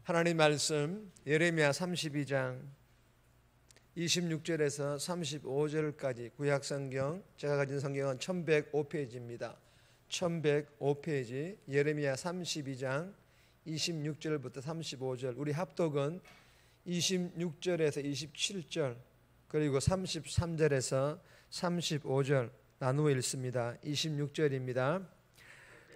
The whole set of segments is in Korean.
하나님 말씀 예레미야 32장 26절에서 35절까지 구약성경, 제가 가진 성경은 1105페이지입니다. 1105페이지 예레미야 32장 26절부터 35절, 우리 합독은 26절에서 27절 그리고 33절에서 35절 나누어 읽습니다. 26절입니다.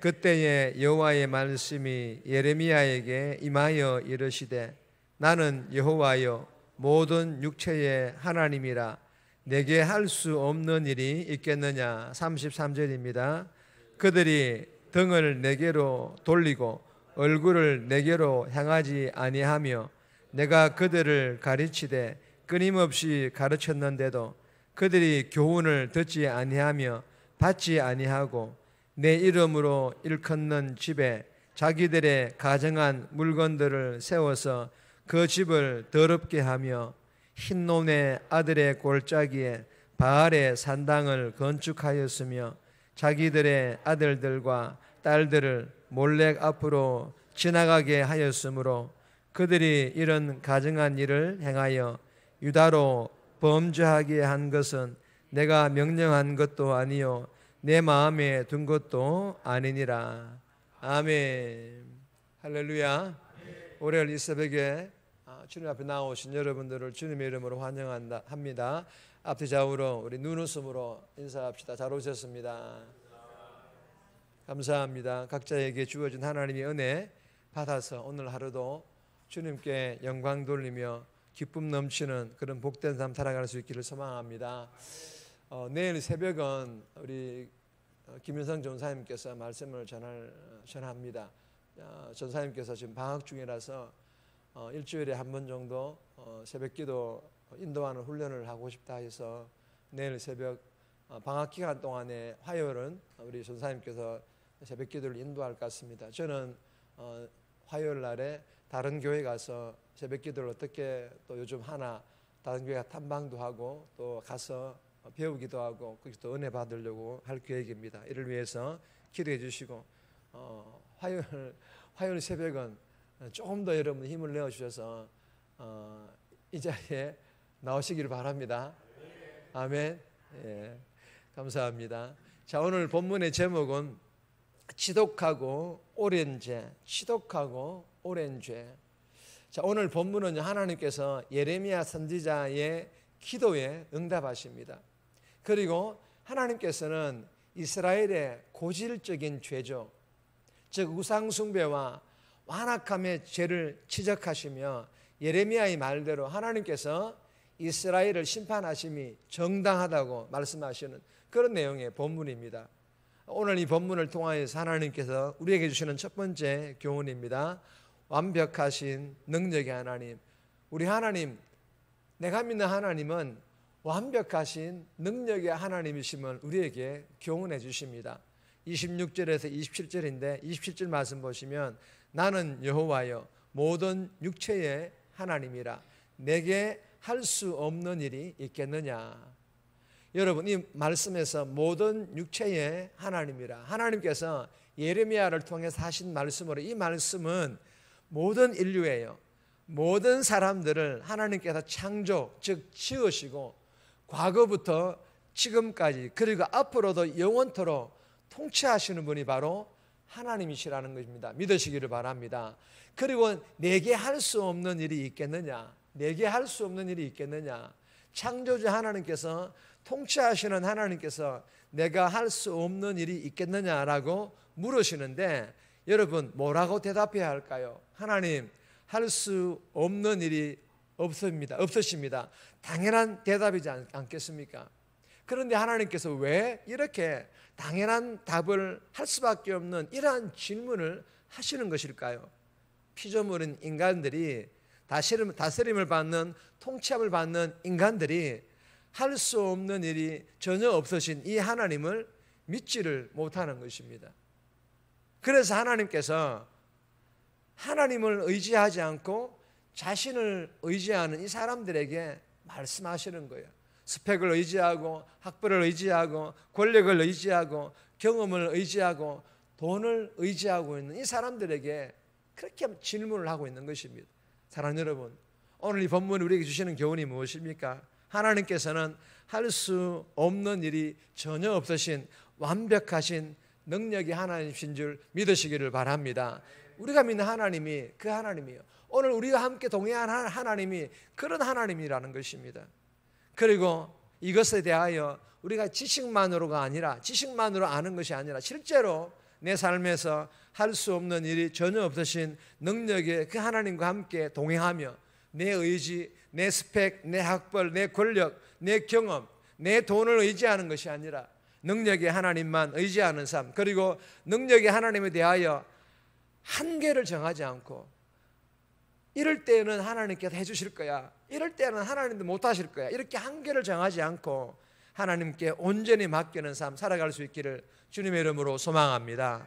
그때에 여호와의 말씀이 예레미야에게 임하여 이르시되, 나는 여호와여 모든 육체의 하나님이라. 내게 할 수 없는 일이 있겠느냐. 33절입니다. 그들이 등을 내게로 돌리고 얼굴을 내게로 향하지 아니하며 내가 그들을 가르치되 끊임없이 가르쳤는데도 그들이 교훈을 듣지 아니하며 받지 아니하고 내 이름으로 일컫는 집에 자기들의 가정한 물건들을 세워서 그 집을 더럽게 하며 흰논의 아들의 골짜기에 바알의 산당을 건축하였으며 자기들의 아들들과 딸들을 몰렉 앞으로 지나가게 하였으므로 그들이 이런 가증한 일을 행하여 유다로 범죄하게 한 것은 내가 명령한 것도 아니요 내 마음에 둔 것도 아니니라. 아멘. 할렐루야. 올해 이 새벽에 주님 앞에 나오신 여러분들을 주님의 이름으로 환영합니다. 앞뒤 좌우로 우리 눈웃음으로 인사합시다. 잘 오셨습니다. 감사합니다. 각자에게 주어진 하나님의 은혜 받아서 오늘 하루도 주님께 영광 돌리며 기쁨 넘치는 그런 복된 삶 살아갈 수 있기를 소망합니다. 내일 새벽은 우리 김윤성 전사님께서 말씀을 전합니다. 전사님께서 지금 방학 중이라서 일주일에 한 번 정도 새벽기도 인도하는 훈련을 하고 싶다 해서 내일 새벽 방학 기간 동안에 화요일은 우리 전사님께서 새벽기도를 인도할 것 같습니다. 저는 화요일 날에 다른 교회 가서 새벽기도를 어떻게 또 요즘 하나 다른 교회 탐방도 하고 또 가서 배우기도 하고 거기서 또 은혜 받으려고 할 계획입니다. 이를 위해서 기도해 주시고 화요일 새벽은 조금 더 여러분 힘을 내어 주셔서 이 자리에 나오시기를 바랍니다. 아멘. 예, 감사합니다. 자, 오늘 본문의 제목은 지독하고 오랜 죄. 지독하고 오랜 죄. 자, 오늘 본문은 하나님께서 예레미야 선지자의 기도에 응답하십니다. 그리고 하나님께서는 이스라엘의 고질적인 죄죠, 즉 우상숭배와 완악함의 죄를 지적하시며 예레미야의 말대로 하나님께서 이스라엘을 심판하심이 정당하다고 말씀하시는 그런 내용의 본문입니다. 오늘 이 본문을 통하여서 하나님께서 우리에게 주시는 첫 번째 교훈입니다. 완벽하신 능력의 하나님. 우리 하나님, 내가 믿는 하나님은 완벽하신 능력의 하나님이심을 우리에게 교훈해 주십니다. 26절에서 27절인데 27절 말씀 보시면, 나는 여호와여 모든 육체의 하나님이라. 내게 할 수 없는 일이 있겠느냐. 여러분, 이 말씀에서 모든 육체의 하나님이라, 하나님께서 예레미야를 통해서 하신 말씀으로 이 말씀은 모든 인류예요. 모든 사람들을 하나님께서 창조, 즉 지으시고 과거부터 지금까지 그리고 앞으로도 영원토록 통치하시는 분이 바로 하나님이시라는 것입니다. 믿으시기를 바랍니다. 그리고 내게 할 수 없는 일이 있겠느냐. 내게 할 수 없는 일이 있겠느냐. 창조주 하나님께서, 통치하시는 하나님께서 내가 할 수 없는 일이 있겠느냐라고 물으시는데, 여러분 뭐라고 대답해야 할까요? 하나님, 할 수 없는 일이 없으십니다. 당연한 대답이지 않겠습니까? 그런데 하나님께서 왜 이렇게 당연한 답을 할 수밖에 없는 이러한 질문을 하시는 것일까요? 피조물인 인간들이, 다스림을 받는, 통치함을 받는 인간들이 할 수 없는 일이 전혀 없으신 이 하나님을 믿지를 못하는 것입니다. 그래서 하나님께서 하나님을 의지하지 않고 자신을 의지하는 이 사람들에게 말씀하시는 거예요. 스펙을 의지하고 학벌을 의지하고 권력을 의지하고 경험을 의지하고 돈을 의지하고 있는 이 사람들에게 그렇게 질문을 하고 있는 것입니다. 사랑하는 여러분, 오늘 이 본문이 우리에게 주시는 교훈이 무엇입니까? 하나님께서는 할 수 없는 일이 전혀 없으신 완벽하신 능력이 하나님이신 줄 믿으시기를 바랍니다. 우리가 믿는 하나님이 그 하나님이에요. 오늘 우리와 함께 동행하는 하나님이 그런 하나님이라는 것입니다. 그리고 이것에 대하여 우리가 지식만으로가 아니라, 지식만으로 아는 것이 아니라 실제로 내 삶에서 할 수 없는 일이 전혀 없으신 능력의 그 하나님과 함께 동행하며 내 의지, 내 스펙, 내 학벌, 내 권력, 내 경험, 내 돈을 의지하는 것이 아니라 능력의 하나님만 의지하는 삶, 그리고 능력의 하나님에 대하여 한계를 정하지 않고 이럴 때는 하나님께서 해주실 거야, 이럴 때는 하나님도 못하실 거야, 이렇게 한계를 정하지 않고 하나님께 온전히 맡기는 삶 살아갈 수 있기를 주님의 이름으로 소망합니다.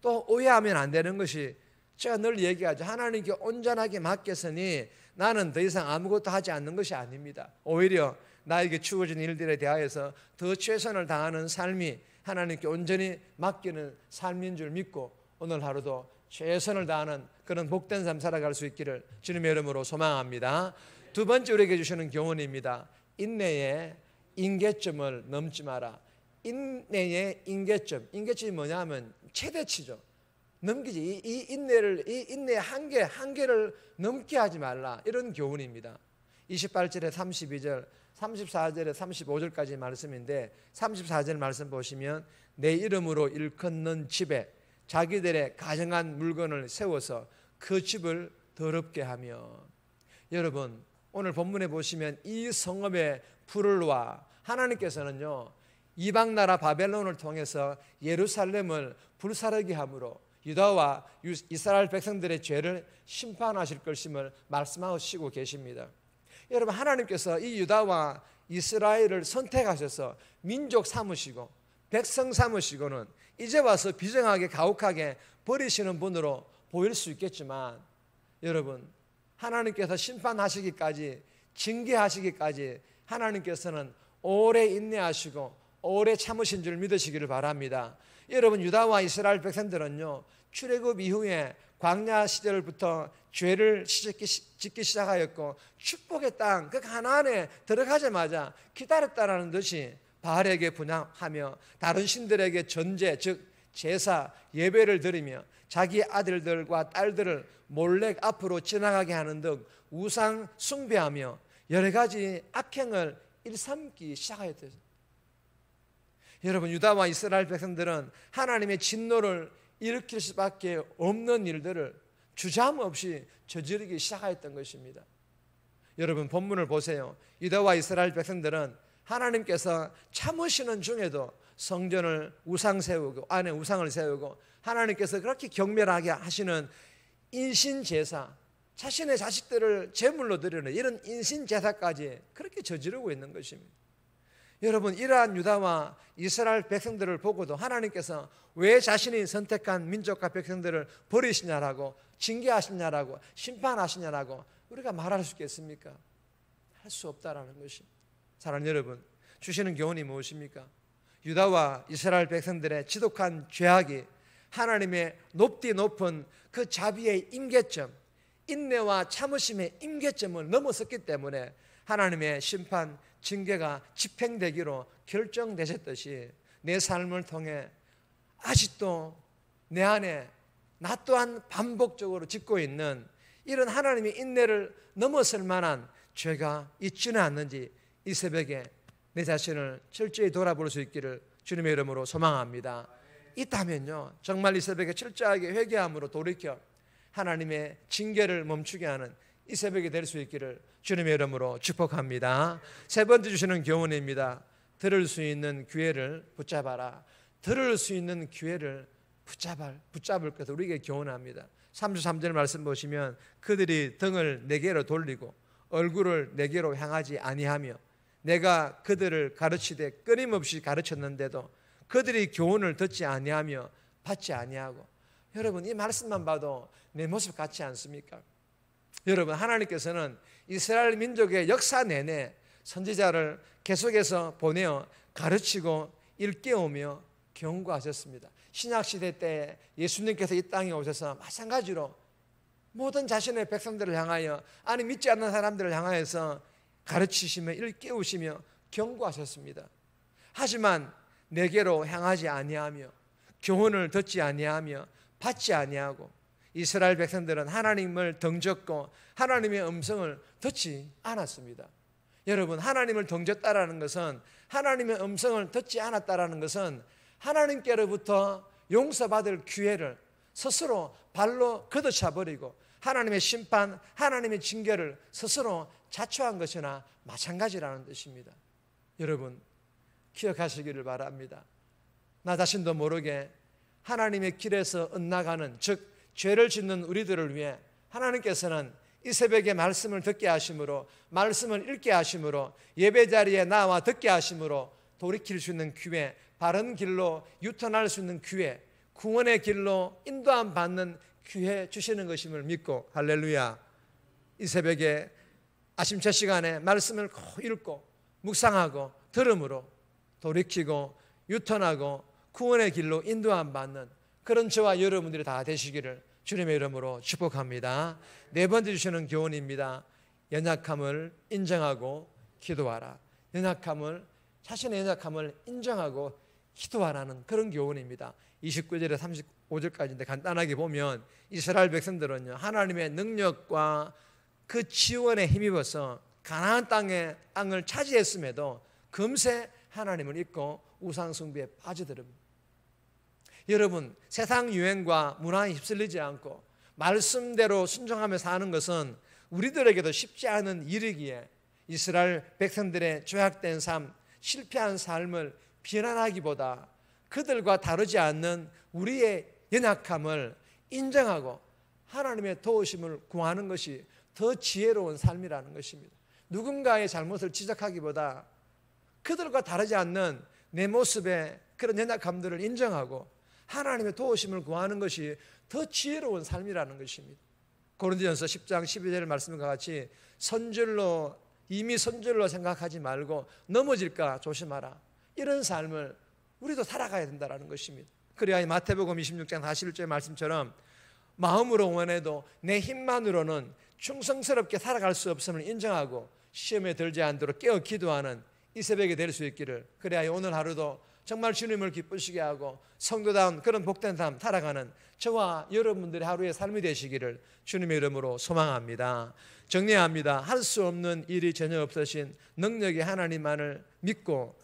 또 오해하면 안 되는 것이, 제가 늘 얘기하죠. 하나님께 온전하게 맡겼으니 나는 더 이상 아무것도 하지 않는 것이 아닙니다. 오히려 나에게 주어진 일들에 대하여서 더 최선을 다하는 삶이 하나님께 온전히 맡기는 삶인 줄 믿고 오늘 하루도 최선을 다하는 그런 복된 삶 살아갈 수 있기를 주님의 이름으로 소망합니다. 두 번째 우리에게 주시는 교훈입니다. 인내의 임계점을 넘지 마라. 인내의 임계점, 임계점이 뭐냐면 최대치죠. 넘기지, 이 인내의 한계를 넘게 하지 말라, 이런 교훈입니다. 28절에 32절, 34절에 35절까지 말씀인데 34절 말씀 보시면 내 이름으로 일컫는 집에 자기들의 가정한 물건을 세워서 그 집을 더럽게 하며. 여러분, 오늘 본문에 보시면 이 성읍에 불을 놔. 하나님께서는요, 이방 나라 바벨론을 통해서 예루살렘을 불사르게 함으로 유다와 이스라엘 백성들의 죄를 심판하실 것임을 말씀하시고 계십니다. 여러분, 하나님께서 이 유다와 이스라엘을 선택하셔서 민족 삼으시고 백성 삼으시고는 이제 와서 비정하게 가혹하게 버리시는 분으로 보일 수 있겠지만, 여러분, 하나님께서 심판하시기까지, 징계하시기까지 하나님께서는 오래 인내하시고 오래 참으신 줄 믿으시기를 바랍니다. 여러분, 유다와 이스라엘 백성들은요, 출애굽 이후에 광야 시절부터 죄를 짓기 시작하였고 축복의 땅, 그 가나안에 들어가자마자 기다렸다라는 듯이 바알에게 분향하며 다른 신들에게 전제, 즉 제사, 예배를 드리며 자기 아들들과 딸들을 몰래 앞으로 지나가게 하는 등 우상 숭배하며 여러 가지 악행을 일삼기 시작하였대요. 여러분, 유다와 이스라엘 백성들은 하나님의 진노를 일으킬 수밖에 없는 일들을 주저함없이 저지르기 시작하였던 것입니다. 여러분, 본문을 보세요. 유다와 이스라엘 백성들은 하나님께서 참으시는 중에도 성전을 우상 세우고 안에 우상을 세우고 하나님께서 그렇게 경멸하게 하시는 인신제사, 자신의 자식들을 제물로 드리는 이런 인신제사까지 그렇게 저지르고 있는 것입니다. 여러분, 이러한 유다와 이스라엘 백성들을 보고도 하나님께서 왜 자신이 선택한 민족과 백성들을 버리시냐라고, 징계하시냐라고, 심판하시냐라고 우리가 말할 수 있겠습니까? 할 수 없다라는 것입니다. 사랑하는 여러분, 주시는 교훈이 무엇입니까? 유다와 이스라엘 백성들의 지독한 죄악이 하나님의 높디 높은 그 자비의 임계점, 인내와 참으심의 임계점을 넘어섰기 때문에 하나님의 심판, 징계가 집행되기로 결정되셨듯이 내 삶을 통해 아직도 내 안에 나 또한 반복적으로 짓고 있는 이런 하나님의 인내를 넘어설 만한 죄가 있지는 않는지 이 새벽에 내 자신을 철저히 돌아볼 수 있기를 주님의 이름으로 소망합니다. 있다면요, 정말 이 새벽에 철저하게 회개함으로 돌이켜 하나님의 징계를 멈추게 하는 이 새벽이 될 수 있기를 주님의 이름으로 축복합니다. 세 번째 주시는 교훈입니다. 들을 수 있는 기회를 붙잡아라. 들을 수 있는 기회를 붙잡을 것을 우리에게 교훈합니다. 33절 말씀 보시면 그들이 등을 내게로 돌리고 얼굴을 내게로 향하지 아니하며 내가 그들을 가르치되 끊임없이 가르쳤는데도 그들이 교훈을 듣지 아니하며 받지 아니하고. 여러분, 이 말씀만 봐도 내 모습 같지 않습니까? 여러분, 하나님께서는 이스라엘 민족의 역사 내내 선지자를 계속해서 보내어 가르치고 일깨우며 경고하셨습니다. 신약시대 때 예수님께서 이 땅에 오셔서 마찬가지로 모든 자신의 백성들을 향하여, 아니 믿지 않는 사람들을 향하여서 가르치시며 일깨우시며 경고하셨습니다. 하지만 내게로 향하지 아니하며 교훈을 듣지 아니하며 받지 아니하고 이스라엘 백성들은 하나님을 덩젓고 하나님의 음성을 듣지 않았습니다. 여러분, 하나님을 덩젓다라는 것은, 하나님의 음성을 듣지 않았다라는 것은 하나님께로부터 용서받을 기회를 스스로 발로 걷어차버리고 하나님의 심판, 하나님의 징계를 스스로 자초한 것이나 마찬가지라는 뜻입니다. 여러분, 기억하시기를 바랍니다. 나 자신도 모르게 하나님의 길에서 엇나가는, 즉 죄를 짓는 우리들을 위해 하나님께서는 이 새벽에 말씀을 듣게 하심으로, 말씀을 읽게 하심으로, 예배 자리에 나와 듣게 하심으로 돌이킬 수 있는 기회, 바른 길로 유턴할 수 있는 기회, 구원의 길로 인도함 받는 기회 주시는 것임을 믿고, 할렐루야, 이 새벽에 아침제 시간에 말씀을 꼭 읽고 묵상하고 들음으로 돌이키고 유턴하고 구원의 길로 인도함 받는 그런 저와 여러분들이 다 되시기를 주님의 이름으로 축복합니다. 네 번째 주시는 교훈입니다. 연약함을 인정하고 기도하라. 자신의 연약함을 인정하고 기도하라는 그런 교훈입니다. 29절에 35절까지인데 간단하게 보면 이스라엘 백성들은요, 하나님의 능력과 그 지원에 힘입어서 가나안 땅을 차지했음에도 금세 하나님을 잊고 우상 숭배에 빠져들입니다. 여러분, 세상 유행과 문화에 휩쓸리지 않고 말씀대로 순종하며 사는 것은 우리들에게도 쉽지 않은 일이기에 이스라엘 백성들의 죄악된 삶, 실패한 삶을 비난하기보다 그들과 다르지 않는 우리의 연약함을 인정하고 하나님의 도우심을 구하는 것이 더 지혜로운 삶이라는 것입니다. 누군가의 잘못을 지적하기보다 그들과 다르지 않는 내 모습의 그런 연약함들을 인정하고 하나님의 도우심을 구하는 것이 더 지혜로운 삶이라는 것입니다. 고린도전서 10장 12절 말씀과 같이 이미 선줄로 생각하지 말고 넘어질까 조심하라. 이런 삶을 우리도 살아가야 된다는 것입니다. 그래야 마태복음 26장 41절 말씀처럼 마음으로 원해도 내 힘만으로는 충성스럽게 살아갈 수 없음을 인정하고 시험에 들지 않도록 깨어 기도하는 이 새벽이 될 수 있기를, 그래야 오늘 하루도 정말 주님을 기쁘시게 하고 성도다운 그런 복된 삶 살아가는 저와 여러분들의 하루의 삶이 되시기를 주님의 이름으로 소망합니다. 정리합니다. 할 수 없는 일이 전혀 없으신 능력의 하나님만을 믿고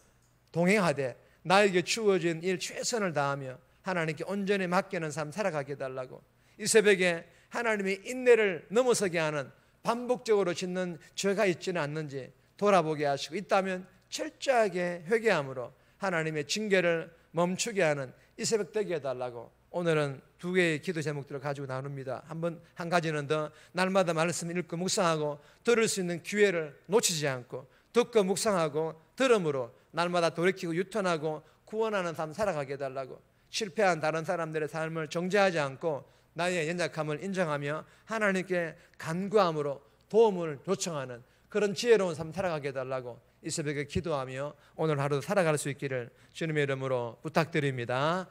동행하되 나에게 주어진 일 최선을 다하며 하나님께 온전히 맡기는 삶 살아가게 해달라고, 이 새벽에 하나님의 인내를 넘어서게 하는 반복적으로 짓는 죄가 있지는 않는지 돌아보게 하시고, 있다면 철저하게 회개함으로 하나님의 징계를 멈추게 하는 이 새벽 되게 해달라고 오늘은 두 개의 기도 제목들을 가지고 나눕니다. 한 가지는 더 날마다 말씀 읽고 묵상하고 들을 수 있는 기회를 놓치지 않고 듣고 묵상하고 들음으로 날마다 돌이키고 유턴하고 구원하는 삶 살아가게 해달라고, 실패한 다른 사람들의 삶을 정죄하지 않고 나의 연약함을 인정하며 하나님께 간구함으로 도움을 요청하는 그런 지혜로운 삶 살아가게 해달라고 이 새벽에 기도하며 오늘 하루도 살아갈 수 있기를 주님의 이름으로 부탁드립니다.